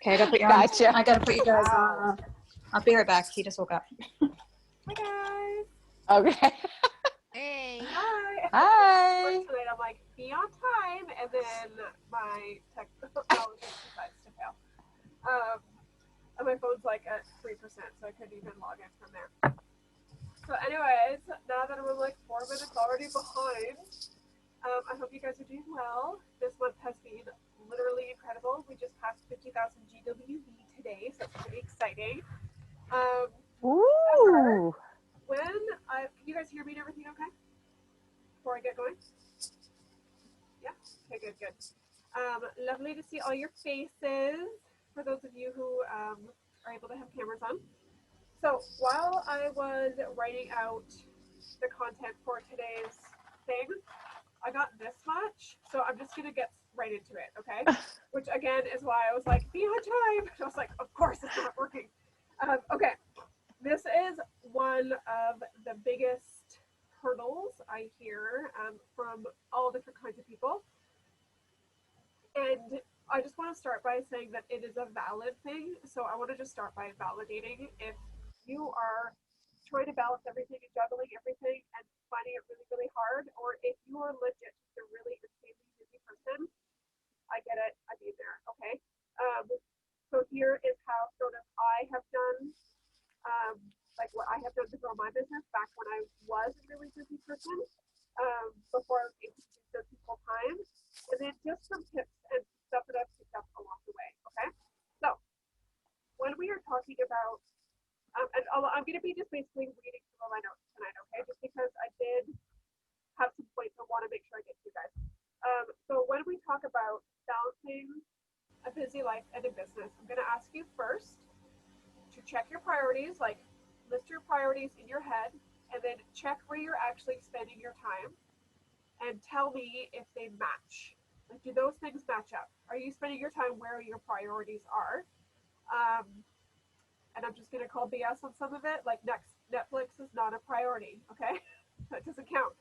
Okay, I gotta put you on. Gotcha. I gotta put you guys Wow. on. I'll be right back. He just woke up. Hi guys. Okay. Hey. Hi. Hi. First tonight I'm like, be on time, and then my technology decides to fail. And my phone's like at 3%, so I couldn't even log in from there. So anyways, now that I'm like 4 minutes already behind, I hope you guys are doing well. This month has been literally incredible. We just passed 50,000 GWV today, so it's pretty exciting. Ooh. Can you guys hear me and everything okay? Before I get going? Yeah? Okay, good. Lovely to see all your faces, for those of you who are able to have cameras on. So while I was writing out the content for today's thing, I got this much, so I'm just gonna get right into it, okay? Which again is why I was like, be on time. I was like, of course it's not working. Okay, this is one of the biggest hurdles I hear from all different kinds of people. And I just want to start by saying that it is a valid thing. So I want to just start by validating if you are trying to balance everything and juggling everything and finding it really, really hard, or if you are legit just a really insanely busy person. I get it. I've been there. Okay. So here is how sort of I have done, like what I have done to grow my business back when I was a really busy person, before I was able to do this full time, and then just some tips and stuff that I've picked up along the way. Okay. So when we are talking about, and I'm going to be just basically reading through all my notes tonight. Okay, just because I did have some points I want to make sure I get to you guys. So when we talk about balancing a busy life and a business, I'm going to ask you first to check your priorities, like list your priorities in your head, and then check where you're actually spending your time and tell me if they match. Like, do those things match up? Are you spending your time where your priorities are? And I'm just going to call BS on some of it. Like, Netflix is not a priority, okay? That doesn't count.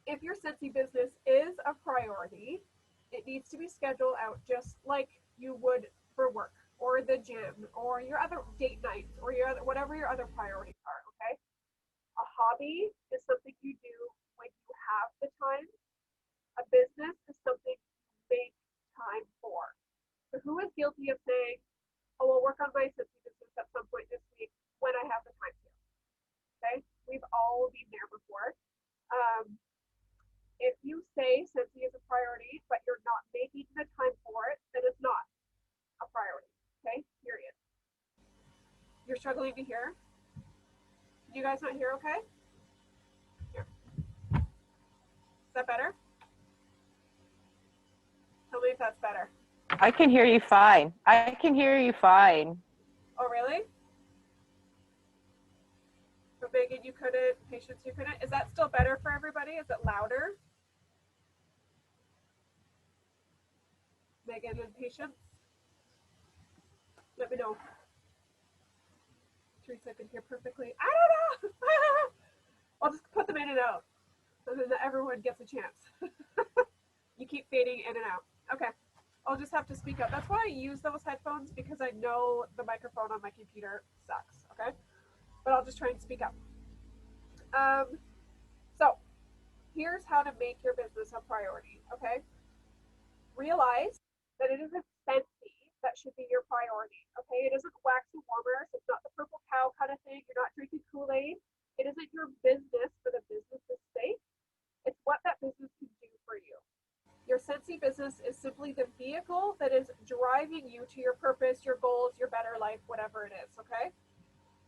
If your Scentsy business is a priority, it needs to be scheduled out just like you would for work or the gym or your other date nights or your other, whatever your other priorities are, okay? A hobby is something you do when you have the time. A business is something you make time for. So who is guilty of saying, oh, we'll work on my Scentsy business at some point this week when I have the time to? Okay? We've all been there before. If you say Scentsy is a priority, but you're not making the time for it, then it's not a priority. Okay? Period. You're struggling to hear? Can you guys not hear okay? Here. Is that better? Tell me if that's better. I can hear you fine. I can hear you fine. Oh, really? So Megan, you couldn't. Patience, you couldn't. Is that still better for everybody? Is it louder? Megan and Patience? Let me know. Teresa can hear perfectly. I don't know. I'll just put them in and out so that everyone gets a chance. You keep fading in and out. Okay. I'll just have to speak up. That's why I use those headphones, because I know the microphone on my computer sucks. Okay. But I'll just try and speak up. So here's how to make your business a priority. Okay. Realize that it isn't Scentsy that should be your priority. Okay. It isn't waxy warmers. It's not the purple cow kind of thing. You're not drinking Kool-Aid. It isn't your business for the business's sake. It's what that business can do for you. Your Scentsy business is simply the vehicle that is driving you to your purpose, your goals, your better life, whatever it is, okay?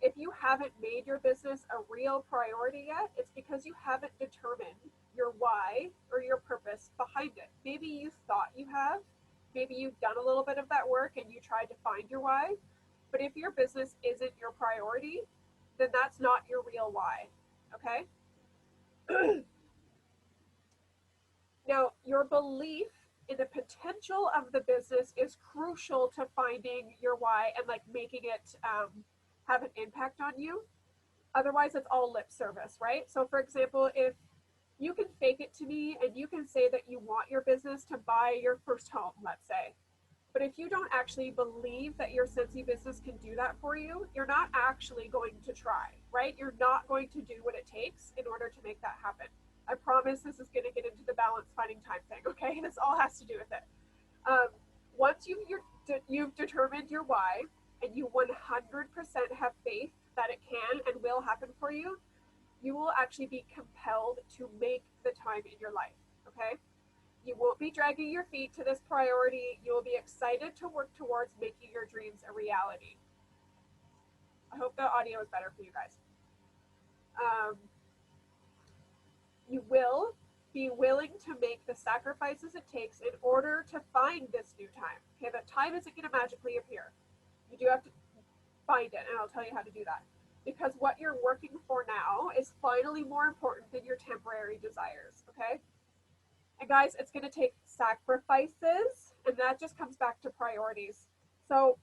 If you haven't made your business a real priority yet, it's because you haven't determined your why or your purpose behind it. Maybe you thought you have. Maybe you've done a little bit of that work and you tried to find your why. But if your business isn't your priority, then that's not your real why, okay? Now, your belief in the potential of the business is crucial to finding your why and like making it have an impact on you. Otherwise, it's all lip service, right? So for example, if you can fake it to me and you can say that you want your business to buy your first home, let's say, But if you don't actually believe that your Scentsy business can do that for you, you're not actually going to try, right? You're not going to do what it takes in order to make that happen. I promise this is going to get into the balance finding time thing, okay? This all has to do with it. Once you've determined your why and you 100% have faith that it can and will happen for you, you will actually be compelled to make the time in your life, okay? You won't be dragging your feet to this priority. You will be excited to work towards making your dreams a reality. I hope the audio is better for you guys. You will be willing to make the sacrifices it takes in order to find this new time. Okay, that time isn't going to magically appear. You do have to find it, and I'll tell you how to do that. Because what you're working for now is finally more important than your temporary desires, okay? And guys, it's going to take sacrifices, and that just comes back to priorities. So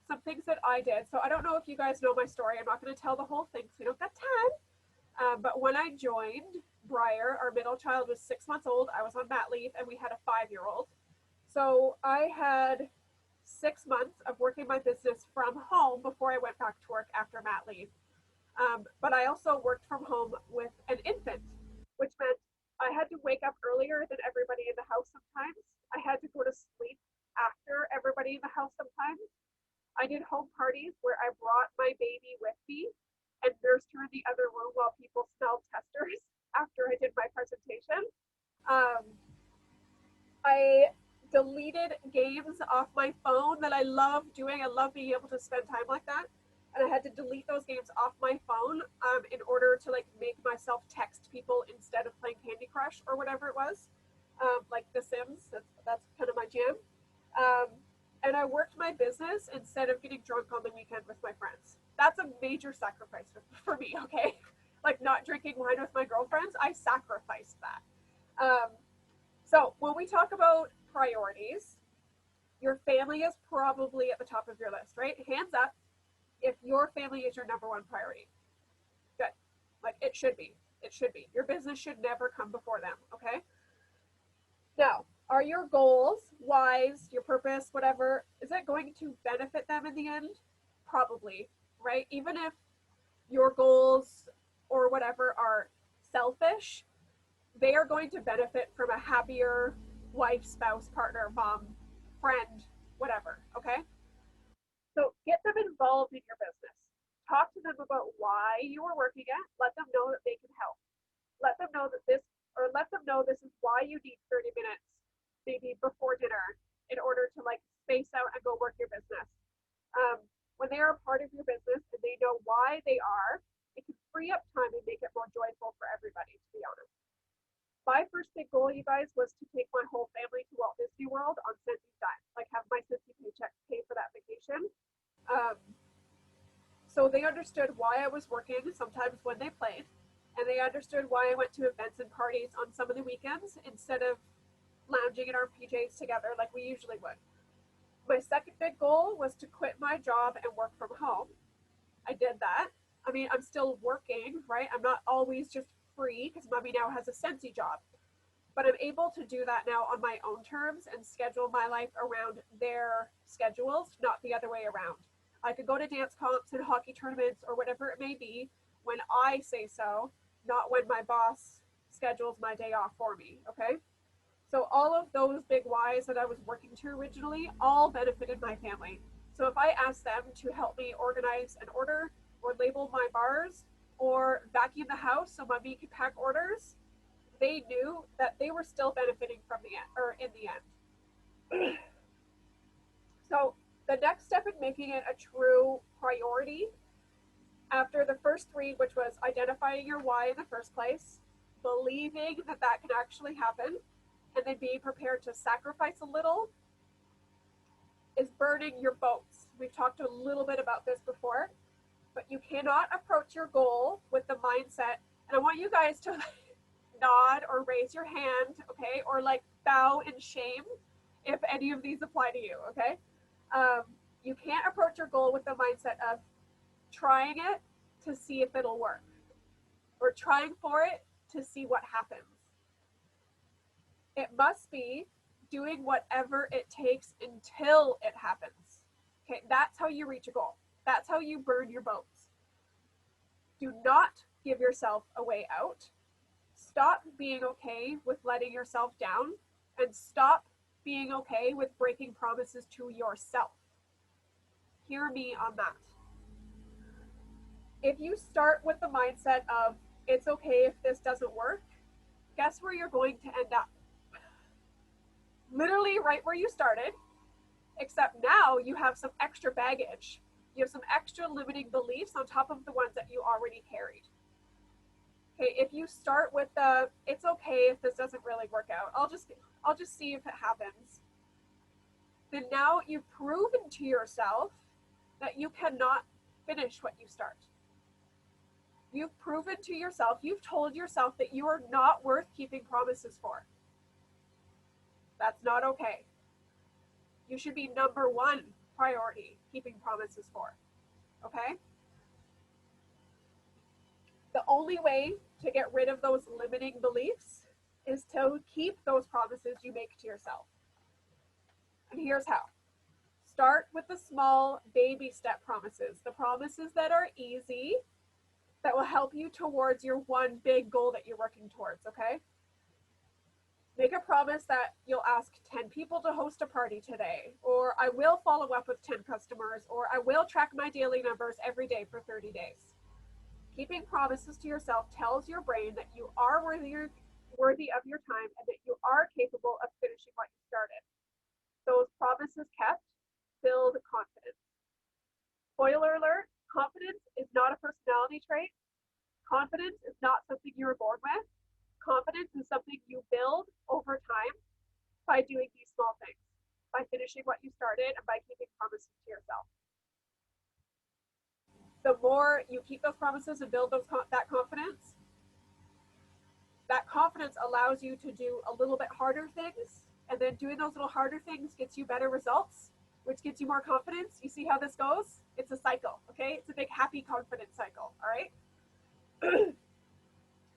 some things that I did. So I don't know if you guys know my story. I'm not going to tell the whole thing because we don't got time. But when I joined Briar, our middle child was 6 months old. I was on mat leave, and we had a 5-year-old. So I had 6 months of working my business from home before I went back to work after mat leave. But I also worked from home with an infant, which meant I had to wake up earlier than everybody in the house sometimes. I had to go to sleep after everybody in the house sometimes. I did home parties where I brought my baby with me and nursed her in the other room while people smelled testers after I did my presentation. I deleted games off my phone that I love doing. I love being able to spend time like that. And I had to delete those games off my phone in order to like make myself text people instead of playing Candy Crush or whatever it was, like The Sims. That's kind of my jam. And I worked my business instead of getting drunk on the weekend with my friends. That's a major sacrifice for me, okay? Like not drinking wine with my girlfriends, I sacrificed that. So when we talk about priorities, your family is probably at the top of your list, right? Hands up if your family is your number one priority. Good. Like it should be. It should be. Your business should never come before them, okay? Now, are your goals, whys, your purpose, whatever, is it going to benefit them in the end? Probably, right? Even if your goals or whatever are selfish, they are going to benefit from a happier wife, spouse, partner, mom, friend, whatever, okay? So get them involved in your business. Talk to them about why you are working at. Let them know that they can help. Let them know that let them know this is why you need 30 minutes, maybe before dinner, in order to like space out and go work your business. When they are a part of your business and they know why they are, it can free up time and make it more joyful for everybody, to be honest. My first big goal, you guys, was to take my whole family to Walt Disney World on Scentsy dime, like have my Scentsy paycheck pay for that vacation. So they understood why I was working sometimes when they played, and they understood why I went to events and parties on some of the weekends instead of lounging in our PJs together like we usually would. My second big goal was to quit my job and work from home. I did that. I mean, I'm still working, right? I'm not always just free because mommy now has a Scentsy job. But I'm able to do that now on my own terms and schedule my life around their schedules, not the other way around. I could go to dance comps and hockey tournaments or whatever it may be when I say so, not when my boss schedules my day off for me, okay? So all of those big whys that I was working to originally all benefited my family. So if I asked them to help me organize an order or label my bars or vacuum the house so mommy could pack orders, they knew that they were still benefiting from the end, or in the end. So the next step in making it a true priority, after the first three, which was identifying your why in the first place, believing that that can actually happen, and then being prepared to sacrifice a little, is burning your boats. We've talked a little bit about this before, but you cannot approach your goal with the mindset, and I want you guys to nod or raise your hand, okay, or like bow in shame if any of these apply to you, okay? You can't approach your goal with the mindset of trying it to see if it'll work or trying for it to see what happens. It must be doing whatever it takes until it happens. Okay, that's how you reach a goal. That's how you burn your boats. Do not give yourself a way out. Stop being okay with letting yourself down, and stop being okay with breaking promises to yourself. Hear me on that. If you start with the mindset of, it's okay if this doesn't work, guess where you're going to end up? Literally right where you started, except now you have some extra baggage. You have some extra limiting beliefs on top of the ones that you already carried. Okay, if you start with the, it's okay if this doesn't really work out, I'll just see if it happens, then now you've proven to yourself that you cannot finish what you start. You've proven to yourself, you've told yourself that you are not worth keeping promises for. That's not okay. You should be number one priority keeping promises for, okay? The only way to get rid of those limiting beliefs is to keep those promises you make to yourself. And here's how. Start with the small baby step promises, the promises that are easy, that will help you towards your one big goal that you're working towards, okay? Make a promise that you'll ask 10 people to host a party today, or I will follow up with 10 customers, or I will track my daily numbers every day for 30 days. Keeping promises to yourself tells your brain that you are worthy of your time and that you are capable of finishing what you started. Those promises kept build confidence. Spoiler alert, confidence is not a personality trait. Confidence is not something you were born with. Confidence is something you build over time by doing these small things, by finishing what you started and by keeping promises to yourself. The more you keep those promises and build that confidence allows you to do a little bit harder things, and then doing those little harder things gets you better results, which gets you more confidence. You see how this goes? It's a cycle, okay? It's a big happy confidence cycle, all right?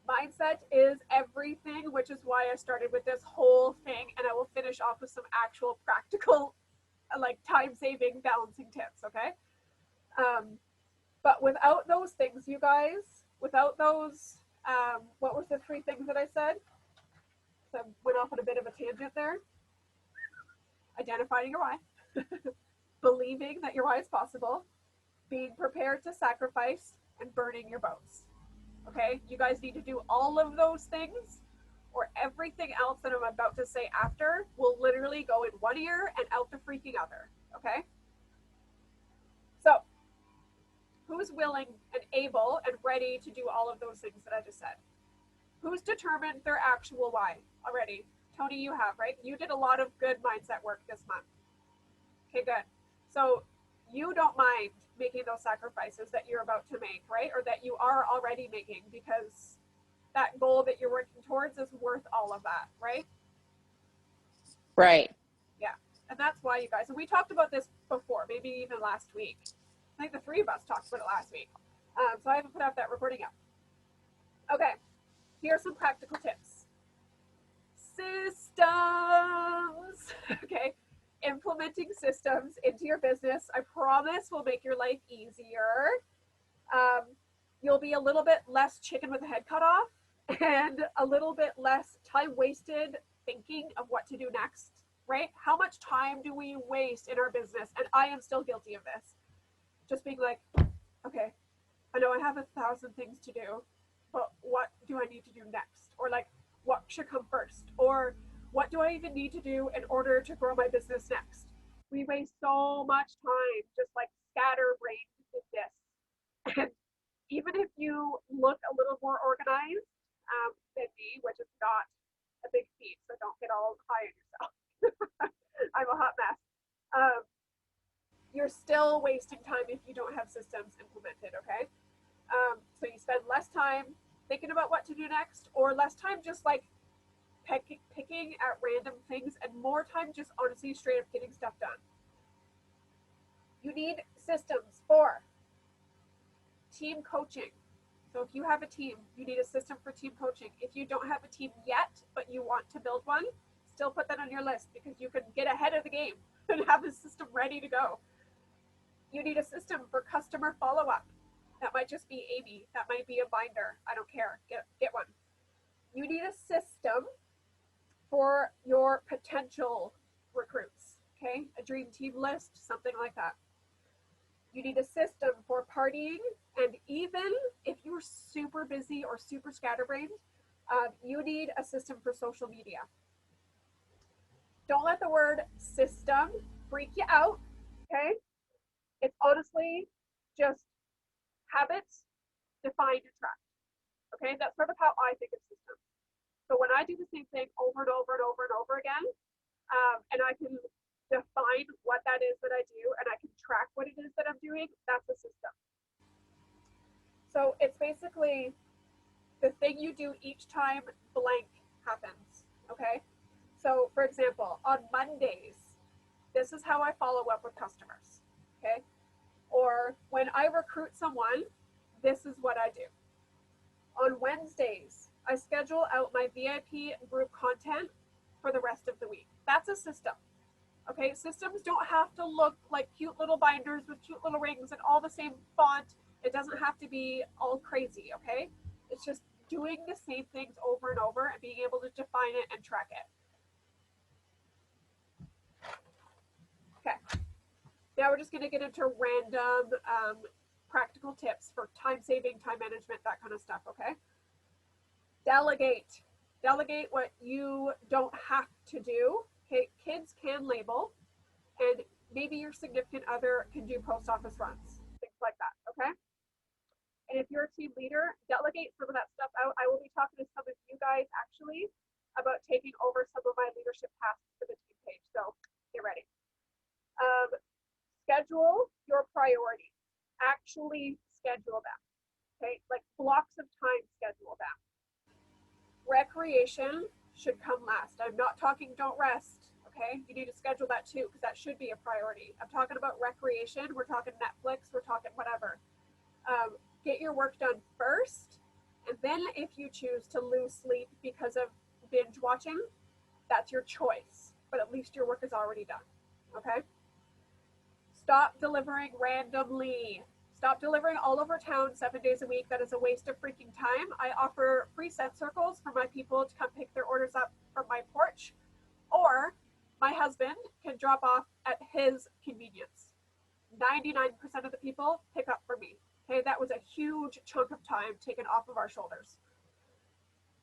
Mindset is everything, which is why I started with this whole thing, and I will finish off with some actual practical, like time-saving balancing tips, okay? But without those things, you guys, without those, what were the 3 things that I said? So I went off on a bit of a tangent there. Identifying your why, believing that your why is possible, being prepared to sacrifice, and burning your boats. Okay, you guys need to do all of those things, or everything else that I'm about to say after will literally go in one ear and out the freaking other. Okay, so who's willing and able and ready to do all of those things that I just said? Who's determined their actual why already? Tony, you have, right? You did a lot of good mindset work this month. Okay, good. So you don't mind making those sacrifices that you're about to make, right? Or that you are already making, because that goal that you're working towards is worth all of that, right? Right. Yeah. And that's why, you guys, and we talked about this before, maybe even last week. I think the 3 of us talked about it last week. So I haven't put out that recording yet. Okay, here's some practical tips. Systems. Okay, implementing systems into your business, I promise, will make your life easier. You'll be a little bit less chicken with the head cut off, and a little bit less time wasted thinking of what to do next, right? How much time do we waste in our business? And I am still guilty of this. Just being like, okay, I know I have 1,000 things to do, but what do I need to do next? Or like, what should come first? Or what do I even need to do in order to grow my business next? We waste so much time just like scatterbrained in this. And even if you look a little more organized than me, which is not a big feat, so don't get all high on yourself. I'm a hot mess. You're still wasting time if you don't have systems implemented, okay? So you spend less time thinking about what to do next, or less time just like picking at random things, and more time just honestly straight up getting stuff done. You need systems for team coaching. So if you have a team, you need a system for team coaching. If you don't have a team yet, but you want to build one, still put that on your list because you can get ahead of the game and have a system ready to go. You need a system for customer follow-up. That might just be Amy. That might be a binder. I don't care. Get one. You need a system for your potential recruits, okay? A dream team list, something like that. You need a system for partying, and even if you're super busy or super scatterbrained, you need a system for social media. Don't let the word system freak you out, okay? It's honestly just habits defined and tracked, okay? That's sort of how I think of systems. So when I do the same thing over and over and over and over again, and I can define what that is that I do, and I can track what it is that I'm doing, that's a system. So it's basically the thing you do each time blank happens, okay? So for example, on Mondays, this is how I follow up with customers, okay? Or when I recruit someone, this is what I do. On Wednesdays, I schedule out my VIP group content for the rest of the week. That's a system. Okay, systems don't have to look like cute little binders with cute little rings and all the same font. It doesn't have to be all crazy, okay? It's just doing the same things over and over and being able to define it and track it. Okay, now we're just gonna get into random practical tips for time saving, time management, that kind of stuff, okay? Delegate. Delegate what you don't have to do. Okay, kids can label, and maybe your significant other can do post office runs, things like that, okay? And if you're a team leader, delegate some of that stuff out. I will be talking to some of you guys actually about taking over some of my leadership tasks for the team page, so get ready. Schedule your priorities. Actually schedule them, okay? Like blocks of time, schedule them. Recreation should come last. I'm not talking don't rest, okay? You need to schedule that too, because that should be a priority. I'm talking about recreation. We're talking Netflix. We're talking whatever. Get your work done first, and then if you choose to lose sleep because of binge watching, that's your choice, but at least your work is already done, okay? Stop delivering randomly. Stop delivering all over town 7 days a week. That is a waste of freaking time. I offer free scent circles for my people to come pick their orders up from my porch, or my husband can drop off at his convenience. 99% of the people pick up for me. Okay, that was a huge chunk of time taken off of our shoulders.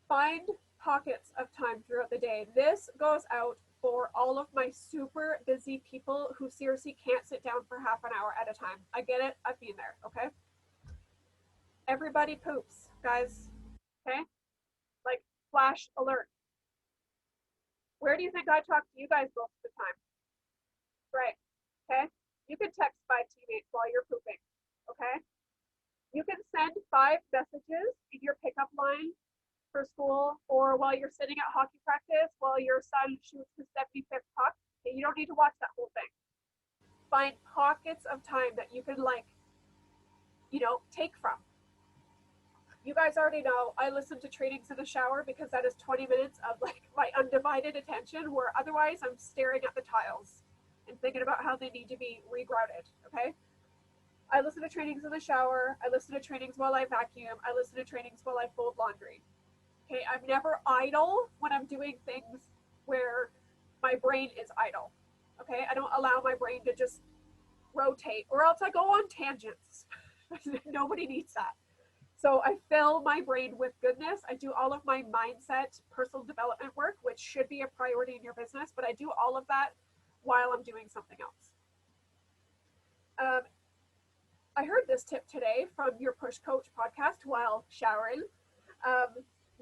Find pockets of time throughout the day. This goes out for all of my super busy people who seriously can't sit down for half an hour at a time. I get it. I've been there, okay? Everybody poops, guys, okay? Like, flash alert. Where do you think I talk to you guys most of the time? Right, okay? You can text 5 teammates while you're pooping, okay? You can send 5 messages in your pickup line for school, or while you're sitting at hockey practice while your son shoots his 75th puck. Okay, you don't need to watch that whole thing. Find pockets of time that you can, like, you know, take from. You guys already know I listen to trainings in the shower because that is 20 minutes of like my undivided attention, where otherwise I'm staring at the tiles and thinking about how they need to be regrouted, okay? I listen to trainings in the shower. I listen to trainings while I vacuum. I listen to trainings while I fold laundry. Okay, I'm never idle when I'm doing things where my brain is idle. Okay, I don't allow my brain to just rotate, or else I go on tangents. Nobody needs that. So I fill my brain with goodness. I do all of my mindset, personal development work, which should be a priority in your business, but I do all of that while I'm doing something else. I heard this tip today from your Push Coach podcast while showering.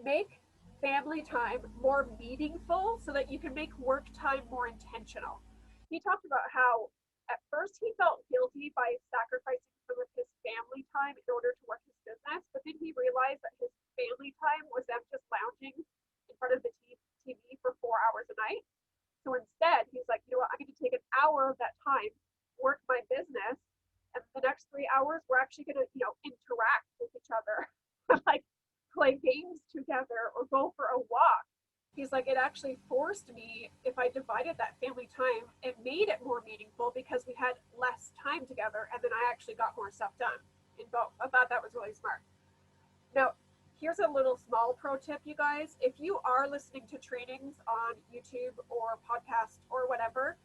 Make family time more meaningful so that you can make work time more intentional. He talked about how at first he felt guilty by sacrificing some of his family time in order to work his business, but then he realized that his family time was them just lounging in front of the TV for 4 hours a night. So instead, he's like, you know what, I'm going to take an hour of that time, work my business, and the next 3 hours, we're actually going to, you know, interact with each other, like play games together or go for a walk. He's like, it actually forced me, if I divided that family time, it made it more meaningful because we had less time together, and then I actually got more stuff done in both. I thought that was really smart. Now, here's a little small pro tip, you guys. If you are listening to trainings on YouTube or podcast or whatever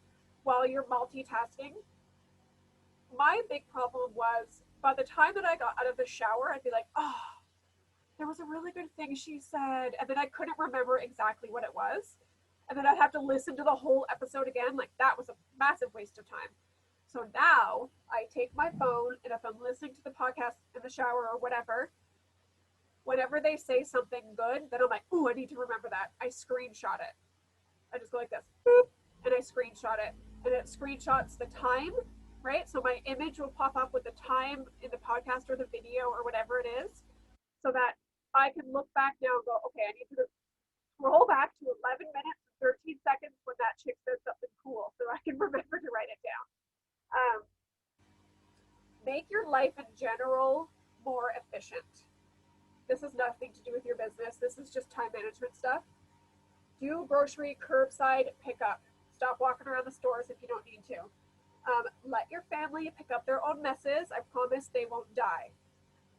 while you're multitasking, my big problem was by the time that I got out of the shower, I'd be like, oh, there was a really good thing she said. And then I couldn't remember exactly what it was. And then I'd have to listen to the whole episode again. Like, that was a massive waste of time. So now I take my phone, and if I'm listening to the podcast in the shower or whatever, whenever they say something good, then I'm like, ooh, I need to remember that. I screenshot it. I just go like this, boop, and I screenshot it. And it screenshots the time, right? So my image will pop up with the time in the podcast or the video or whatever it is, so that I can look back now and go, okay, I need to scroll back to 11 minutes and 13 seconds when that chick said something cool, so I can remember to write it down. Make your life in general more efficient. This has nothing to do with your business. This is just time management stuff. Do grocery curbside pickup. Stop walking around the stores if you don't need to. Let your family pick up their own messes. I promise they won't die.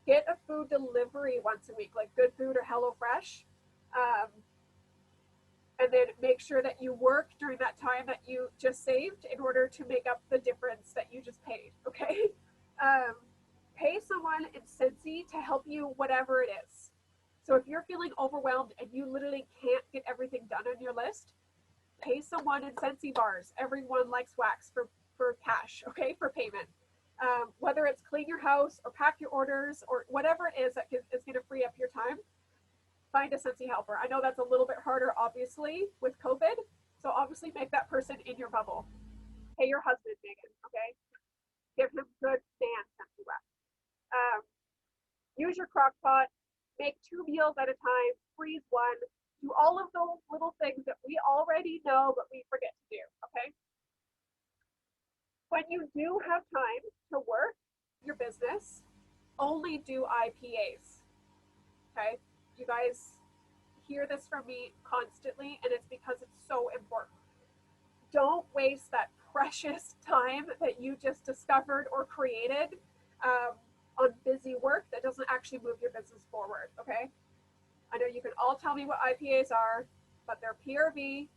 Get a food delivery once a week, like Good Food or HelloFresh. And then make sure that you work during that time that you just saved in order to make up the difference that you just paid, okay? Pay someone in Scentsy to help you whatever it is. So if you're feeling overwhelmed and you literally can't get everything done on your list, pay someone in Scentsy bars. Everyone likes wax for cash, okay, for payment. Whether it's clean your house or pack your orders or whatever it is that is going to free up your time, find a Scentsy helper. I know that's a little bit harder, obviously, with COVID. So obviously make that person in your bubble. Pay your husband, Megan, okay? Give him good stand Scentsy wax. Use your crock pot. Make 2 meals at a time. Freeze one. Do all of those little things that we already know, but we forget to do, okay? When you do have time to work your business, only do IPAs, okay? You guys hear this from me constantly, and it's because it's so important. Don't waste that precious time that you just discovered or created on busy work that doesn't actually move your business forward, okay? I know you can all tell me what IPAs are, but they're PRV,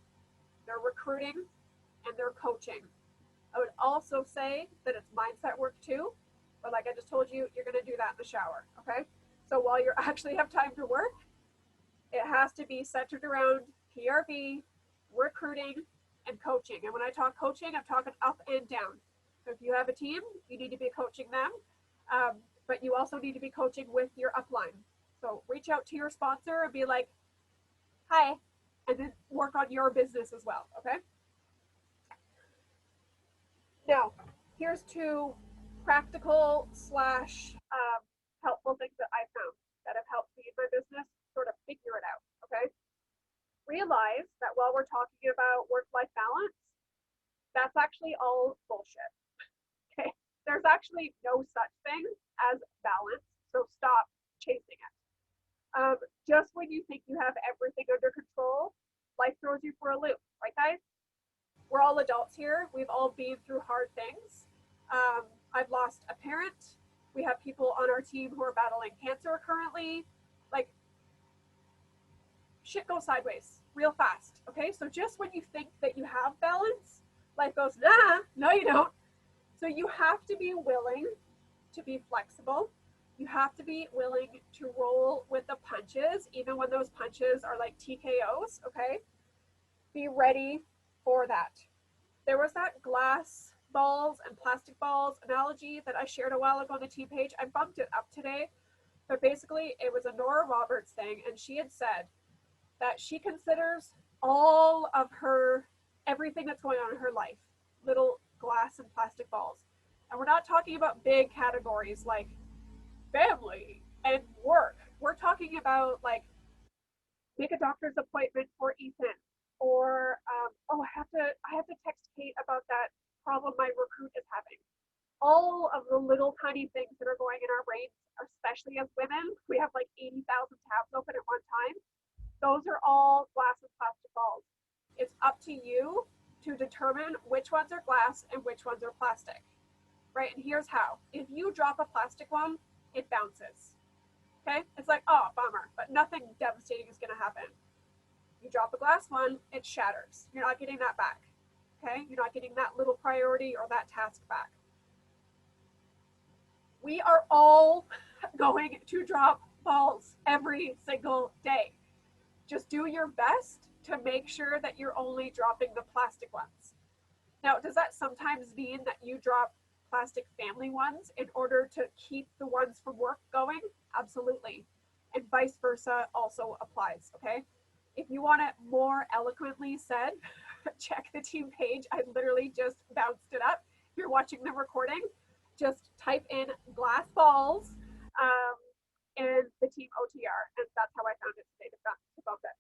they're recruiting, and they're coaching. I would also say that it's mindset work too, but like I just told you, you're gonna do that in the shower, okay? So while you actually have time to work, it has to be centered around PRV, recruiting, and coaching. And when I talk coaching, I'm talking up and down. So if you have a team, you need to be coaching them, but you also need to be coaching with your upline. So reach out to your sponsor and be like, hi, and then work on your business as well, okay? Now, here's 2 practical slash helpful things that I found that have helped me in my business sort of figure it out, okay? Realize that while we're talking about work-life balance, that's actually all bullshit, okay? There's actually no such thing as balance, so stop chasing it. Just when you think you have everything under control, life throws you for a loop, right guys? We're all adults here. We've all been through hard things. I've lost a parent. We have people on our team who are battling cancer currently. Like, shit goes sideways real fast, okay? So just when you think that you have balance, life goes, nah, no you don't. So you have to be willing to be flexible. You have to be willing to roll with the punches, even when those punches are like TKOs, okay? Be ready for that. There was that glass balls and plastic balls analogy that I shared a while ago on the team page. I bumped it up today, but basically it was a Nora Roberts thing, and she had said that she considers all of everything that's going on in her life little glass and plastic balls. And we're not talking about big categories like family and work. We're talking about like, make a doctor's appointment for Ethan, or oh, I have to text Kate about that problem my recruit is having. All of the little tiny things that are going in our brains, especially as women, we have like 80,000 tabs open at one time. Those are all glass and plastic balls. It's up to you to determine which ones are glass and which ones are plastic, right? And here's how. If you drop a plastic one, it bounces, okay? It's like, oh, bummer, but nothing devastating is gonna happen. You drop a glass one, it shatters. You're not getting that back, okay? You're not getting that little priority or that task back. We are all going to drop balls every single day. Just do your best to make sure that you're only dropping the plastic ones. Now, does that sometimes mean that you drop plastic family ones in order to keep the ones from work going? Absolutely. And vice versa also applies, okay? If you want it more eloquently said, check the team page. I literally just bounced it up. If you're watching the recording, just type in glass balls and the team OTR, and that's how I found it today to bump it.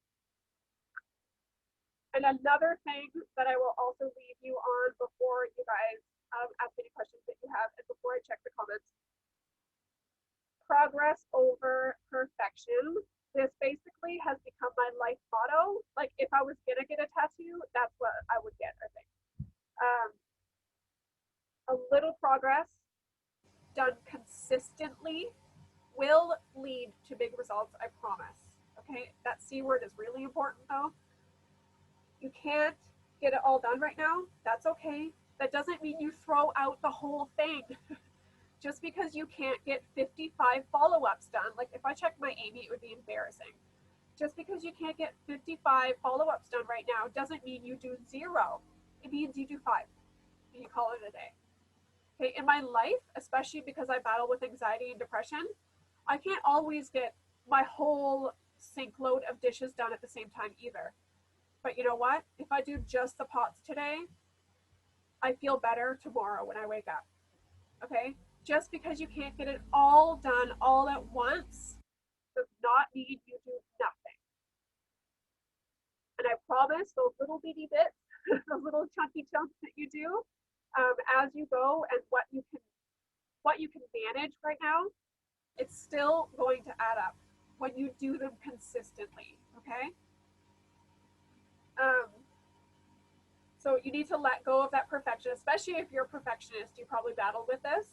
And another thing that I will also leave you on before you guys ask any questions that you have and before I check the comments, progress over perfection. This basically has become my life motto. Like if I was gonna get a tattoo, that's what I would get, I think. A little progress done consistently will lead to big results, I promise. Okay, that C word is really important though. You can't get it all done right now. That's okay. That doesn't mean you throw out the whole thing. Just because you can't get 55 follow-ups done, like if I checked my Amy, it would be embarrassing. Just because you can't get 55 follow-ups done right now doesn't mean you do 0. It means you do 5 and you call it a day. Okay, in my life, especially because I battle with anxiety and depression, I can't always get my whole sink load of dishes done at the same time either. But you know what? If I do just the pots today, I feel better tomorrow when I wake up. Okay? Just because you can't get it all done all at once does not mean you do nothing. And I promise those little bitty bits, those little chunky chunks that you do as you go and what you can manage right now, it's still going to add up when you do them consistently, okay? So you need to let go of that perfection, especially if you're a perfectionist, you probably battle with this,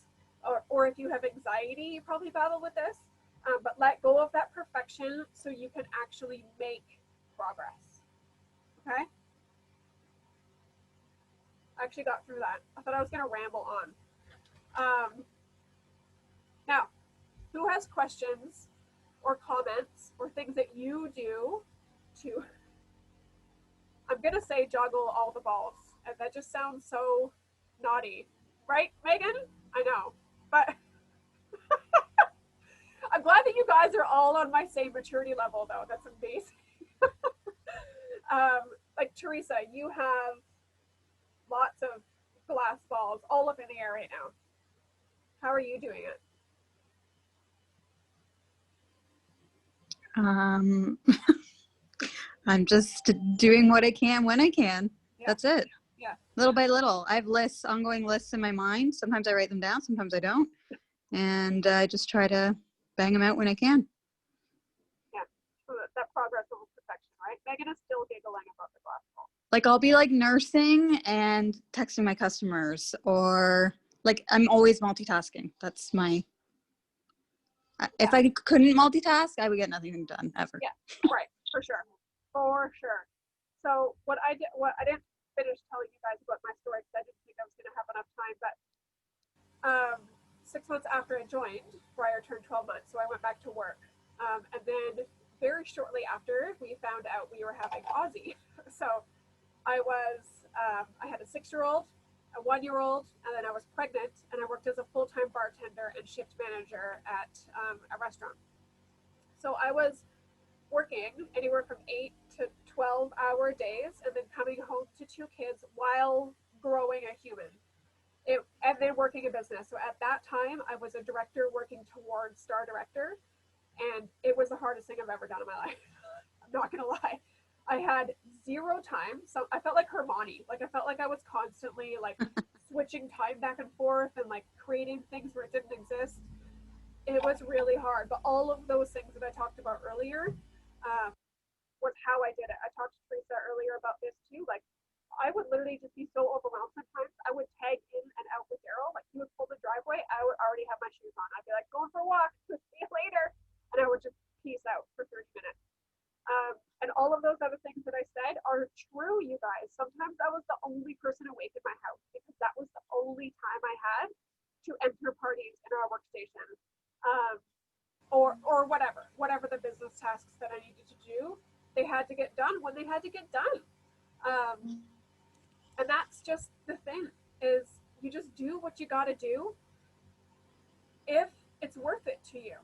or if you have anxiety, you probably battle with this, but let go of that perfection so you can actually make progress, okay? I actually got through that. I thought I was gonna ramble on. Now, who has questions or comments or things that you do to, I'm gonna say juggle all the balls, and that just sounds so naughty, right, Megan? I know, but I'm glad that you guys are all on my same maturity level, though. That's amazing. Like Teresa, you have lots of glass balls all up in the air right now. How are you doing it? I'm just doing what I can when I can. Yeah. That's it. Yeah. Little by little. I have lists, ongoing lists in my mind. Sometimes I write them down, sometimes I don't. And I just try to bang them out when I can. Yeah. So that progress over perfection, right? Megan is still giggling about the glass ball. Like I'll be like nursing and texting my customers, or like I'm always multitasking. That's my, if I couldn't multitask, I would get nothing done ever. Yeah, right, for sure. For sure. So what I didn't finish telling you guys about my story because I didn't think I was gonna have enough time, but 6 months after I joined, Briar turned 12 months, so I went back to work. And then very shortly after, we found out we were having Ozzy. So I had a 6-year-old, a 1-year-old, and then I was pregnant, and I worked as a full-time bartender and shift manager at a restaurant. So I was working anywhere from 8 to 12-hour days and then coming home to 2 kids while growing a human. And then working a business. So at that time, I was a director working towards star director, and it was the hardest thing I've ever done in my life. I'm not gonna lie. I had 0 time. So I felt like Hermione. Like I felt like I was constantly like switching time back and forth and like creating things where it didn't exist. It was really hard. But all of those things that I talked about earlier, was how I did it. I talked to Teresa earlier about this too. Like, I would literally just be so overwhelmed sometimes. I would tag in and out with Daryl. Like, he would pull the driveway. I would already have my shoes on. I'd be like, going for a walk. See you later. And I would just peace out for 30 minutes. And all of those other things that I said are true, you guys. Sometimes I was the only person awake in my house because that was the only time I had to enter parties in our workstation. Or whatever the business tasks that I needed to do, they had to get done when they had to get done. And that's just the thing, is you just do what you got to do if it's worth it to you.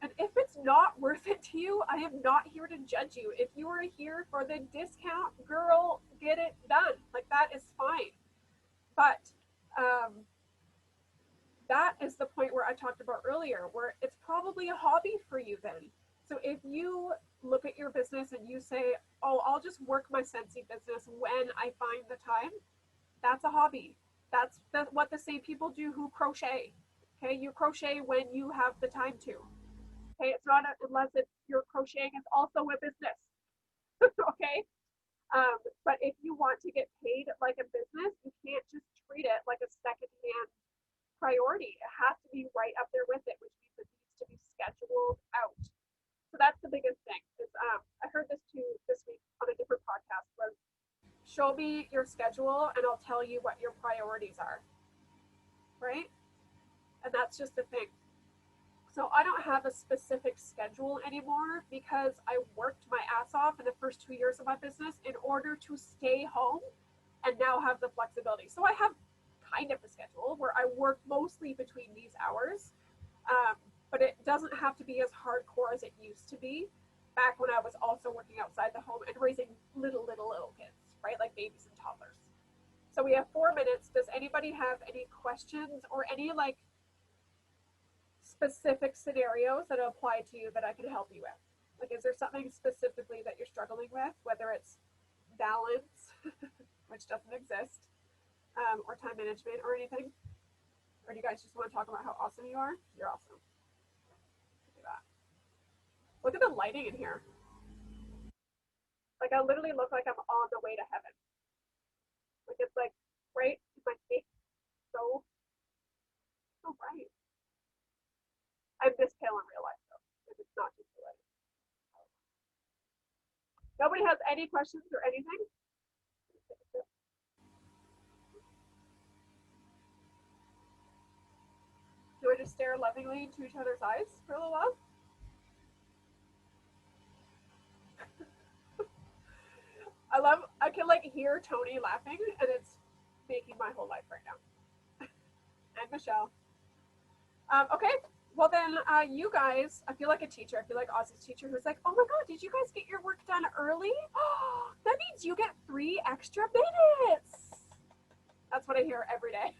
And if it's not worth it to you, I am not here to judge you. If you are here for the discount, girl, get it done. Like, that is fine. But that is the point where I talked about earlier, where it's probably a hobby for you then. So if you look at your business and you say, oh, I'll just work my Scentsy business when I find the time, that's a hobby. That's what the same people do who crochet. Okay, you crochet when you have the time to. Okay, it's not unless your crocheting is also a business. Okay, but if you want to get paid like a business, you can't just treat it like a secondhand priority. It has to be right up there with it, which means it needs to be scheduled out. So that's the biggest thing. Is I heard this too this week on a different podcast, was show me your schedule and I'll tell you what your priorities are. Right? And that's just the thing. So I don't have a specific schedule anymore because I worked my ass off in the first 2 years of my business in order to stay home and now have the flexibility. So I have kind of a schedule where I work mostly between these hours, but it doesn't have to be as hardcore as it used to be back when I was also working outside the home and raising little kids, right? Like babies and toddlers. So we have 4 minutes. Does anybody have any questions or any like specific scenarios that apply to you that I can help you with? Like, is there something specifically that you're struggling with, whether it's balance, which doesn't exist, or time management or anything? Or do you guys just want to talk about how awesome you are? You're awesome. Look at that. Look at the lighting in here. Like, I literally look like I'm on the way to heaven. Like, it's like right in my face. So bright. I'm this pale in real life though. It's not just the lighting. Nobody has any questions or anything? Do I just stare lovingly into each other's eyes for a little while? I can like hear Tony laughing and it's making my whole life right now. And Michelle. Okay, well then you guys, I feel like a teacher. I feel like Ozzy's teacher who's like, oh my God, did you guys get your work done early? Oh, that means you get 3 extra minutes. That's what I hear every day.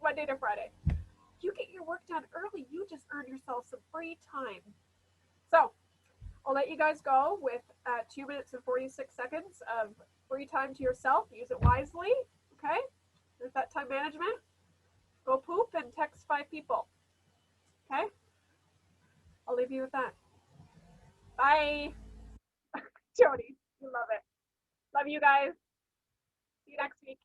Monday to Friday. You get your work done early, you just earn yourself some free time. So I'll let you guys go with 2 minutes and 46 seconds of free time to yourself. Use it wisely, okay? There's that time management. Go poop and text 5 people, okay? I'll leave you with that. Bye. Jody, you love it. Love you guys. See you next week.